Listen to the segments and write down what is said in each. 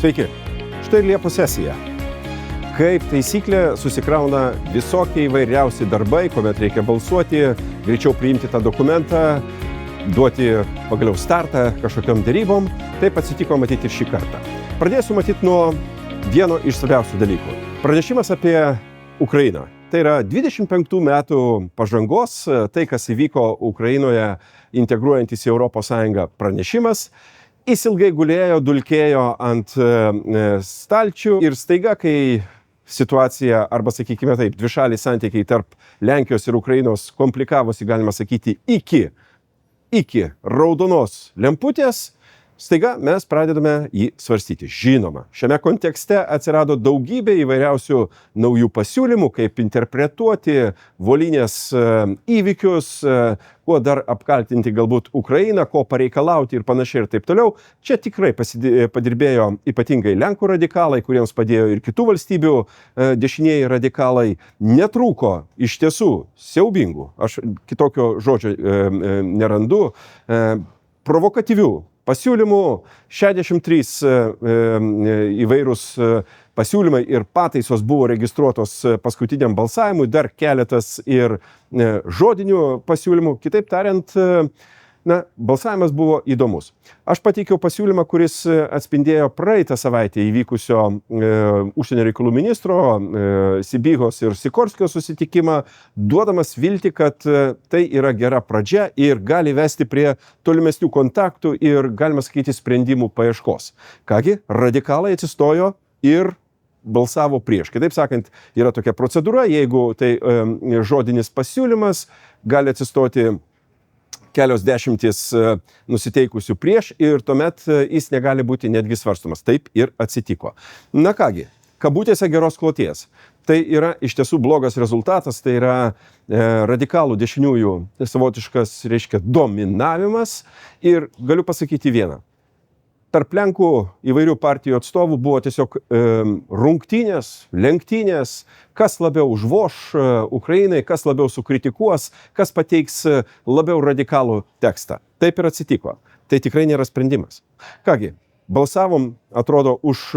Sveiki, štai Liepos sesija. Kaip taisyklė susikrauna visokie įvairiausi darbai, kuomet reikia balsuoti, greičiau priimti tą dokumentą, duoti pagaliau startą kažkokiom dėrybom. Taip atsitiko matyti ir šį kartą. Pradėsiu matyti nuo vieno iš svarbiausių dalykų. Pranešimas apie Ukrainą. Tai yra 25 metų pažangos, tai kas įvyko Ukrainoje integruojantis į ES pranešimas. Jis ilgai gulėjo, dulkėjo ant stalčių ir staiga, kai situacija, arba sakykime taip, dvišaliai santykiai tarp Lenkijos ir Ukrainos komplikavosi, galima sakyti, iki raudonos lemputės, staiga mes pradedame jį svarstyti. Žinoma, šiame kontekste atsirado daugybė įvairiausių naujų pasiūlymų, kaip interpretuoti Volinės įvykius, kuo dar apkaltinti galbūt Ukrainą, ko pareikalauti ir panašiai ir taip toliau. Čia tikrai padirbėjo ypatingai Lenkų radikalai, kuriems padėjo ir kitų valstybių dešinieji radikalai. Netrūko iš tiesų siaubingų, aš kitokio žodžio nerandu, provokatyvių pasiūlymų, 63 įvairūs pasiūlymai ir pataisos buvo registruotos paskutiniam balsavimui, dar keletas ir žodinių pasiūlymų. Kitaip tariant, balsavimas buvo įdomus. Aš pateikiau pasiūlymą, kuris atspindėjo praeitą savaitę įvykusio užsienio reikalų ministro Sibygos ir Sikorskio susitikimą, duodamas viltį, kad tai yra gera pradžia ir gali vesti prie tolimesnių kontaktų ir, galima sakyti, sprendimų paieškos. Kągi, radikalai atsistojo ir balsavo prieš. Kitaip sakant, yra tokia procedūra, jeigu tai žodinis pasiūlymas, gali atsistoti kelios dešimtys nusiteikusių prieš ir tuomet jis negali būti netgi svarstomas. Taip ir atsitiko. Na kągi, kabutėse geros kloties. Tai yra iš tiesų blogas rezultatas, tai yra radikalų dešiniųjų savotiškas, reiškia, dominavimas ir galiu pasakyti vieną. Tarp Lenkų įvairių partijų atstovų buvo tiesiog rungtynės, lenktynės, kas labiau užvoš Ukrainai, kas labiau sukritikuos, kas pateiks labiau radikalų tekstą. Taip ir atsitiko. Tai tikrai nėra sprendimas. Kągi, balsavom, atrodo, už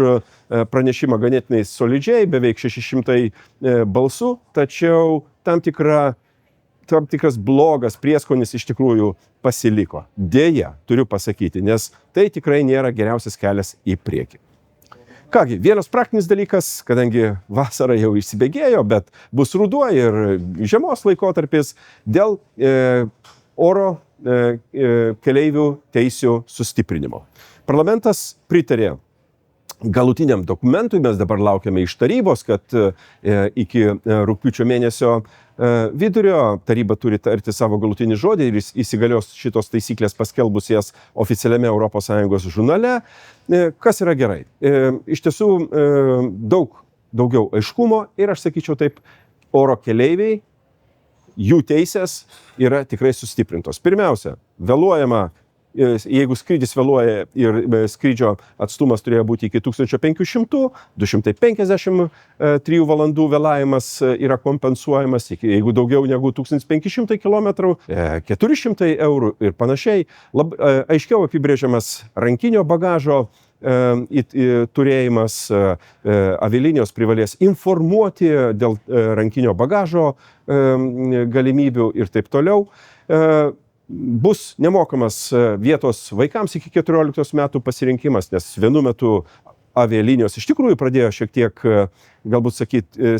pranešimą ganėtinai solidžiai, beveik 600 balsų, tačiau tam tikras blogas prieskonis iš tikrųjų pasiliko. Deja, turiu pasakyti, nes tai tikrai nėra geriausias kelias į priekį. Kągi, vienas praktinis dalykas, kadangi vasara jau įsibėgėjo, bet bus ruduo ir žiemos laikotarpis dėl oro keleivių teisių sustiprinimo. Parlamentas pritarė galutiniam dokumentui, mes dabar laukiame iš tarybos, kad iki rugpjūčio mėnesio vidurio taryba turi tarti savo galutinį žodį ir įsigalios šitos taisyklės paskelbus jas oficialiame ES žurnale. Kas yra gerai? Iš tiesų daugiau aiškumo ir aš sakyčiau taip, oro keleiviai, jų teisės yra tikrai sustiprintos. Pirmiausia, vėluojama. Jeigu skrydis vėluoja ir skrydžio atstumas turėjo būti iki 1500, 253 valandų vėlavimas yra kompensuojamas, jeigu daugiau negu 1500 km, 400 eurų ir panašiai. Aiškiau apibrėžiamas rankinio bagažo turėjimas, avialinijos privalės informuoti dėl rankinio bagažo galimybių ir taip toliau. Bus nemokamas vietos vaikams iki 14 metų pasirinkimas, nes vienu metu avialinijos iš tikrųjų pradėjo šiek tiek, galbūt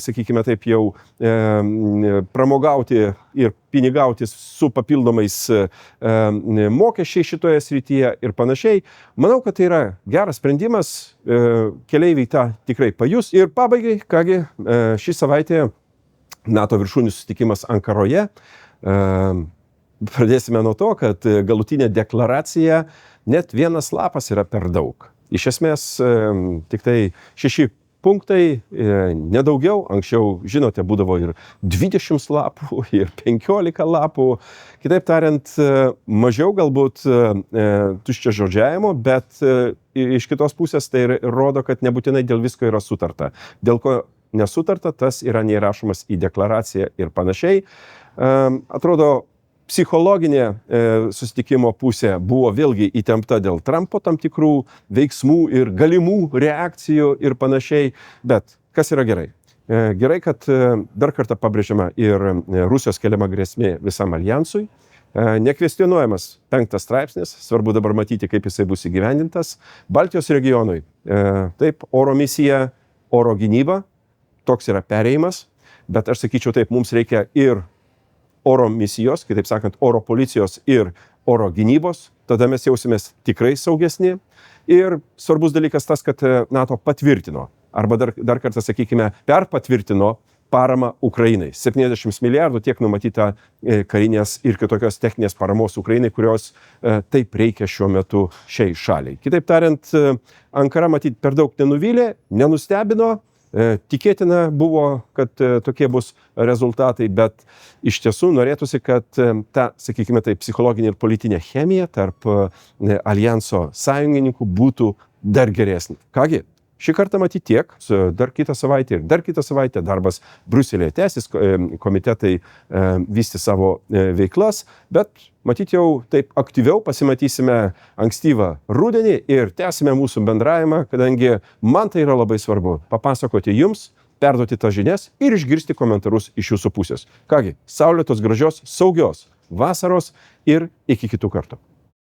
sakykime taip, jau pramogauti ir pinigauti su papildomais mokesčiai šitoje srityje ir panašiai. Manau, kad tai yra geras sprendimas, keleiviai tą tikrai pajus. Ir pabaigai, kągi, šį savaitę NATO viršūnių susitikimas Ankaroje. Pradėsime nuo to, kad galutinė deklaracija net vienas lapas yra per daug. Iš esmės, tik tai 6 punktai, nedaugiau. Anksčiau, žinote, būdavo ir 20 lapų, ir 15 lapų. Kitaip tariant, mažiau galbūt tuščio žodžiavimo, bet iš kitos pusės tai rodo, kad nebūtinai dėl visko yra sutarta. Dėl ko nesutarta, tas yra neįrašomas į deklaraciją ir panašiai. Atrodo, psichologinė susitikimo pusė buvo vėlgi įtempta dėl Trumpo tam tikrų veiksmų ir galimų reakcijų ir panašiai, bet kas yra gerai? Gerai, kad dar kartą pabrėžiama ir Rusijos keliama grėsmė visam aljansui. Nekvestionuojamas 5 straipsnis, svarbu dabar matyti, kaip jisai bus įgyvendintas. Baltijos regionui, taip, oro misija, oro gynyba, toks yra perėjimas, bet aš sakyčiau taip, mums reikia ir oro misijos, kitaip sakant, oro policijos ir oro gynybos, tada mes jausimės tikrai saugesni. Ir svarbus dalykas tas, kad NATO patvirtino, arba dar kartą sakykime, perpatvirtino paramą Ukrainai. 70 milijardų tiek numatyta karinės ir kitokios techninės paramos Ukrainai, kurios taip reikia šiuo metu šiai šaliai. Kitaip tariant, Ankara matyt per daug nenuvylė, nenustebino, tikėtina buvo, kad tokie bus rezultatai, bet iš tiesų norėtųsi, kad ta, sakykime, tai psichologinė ir politinė chemija tarp aljanso sąjungininkų būtų dar geresnė. Kągi, šį kartą matyti tiek, dar kitą savaitę ir dar kitą savaitę darbas Briuselėje tęsis, komitetai vystys savo veiklas, bet matyti jau taip aktyviau pasimatysime ankstyvą rudenį ir tęsime mūsų bendravimą, kadangi man tai yra labai svarbu papasakoti jums, perduoti tas žinias ir išgirsti komentarus iš jūsų pusės. Kągi, saulėtos, gražios, saugios vasaros ir iki kitų kartų.